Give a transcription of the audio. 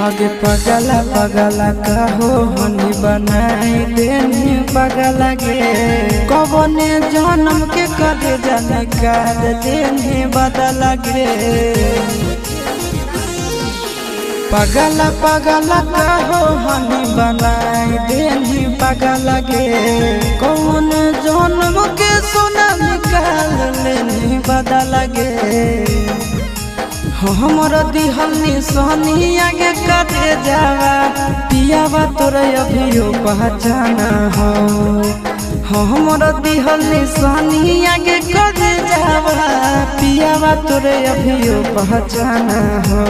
आगे पगला पगला कहो हनी बनाई देनी पगला गे कबने जन्म के कर जाने कर देनी बदला गे पगला पगला कहो हनी बनाई देनी पगला गे कौन जन्म के सोना निकाल लेनी बदला गे हमरा दिहल निशानी आगे करे जावा पियावा तोरे अभियो पहचाना हो हमरा दिहल निशानी आगे करे जावा पियावा तोरे अभियो पहचाना हो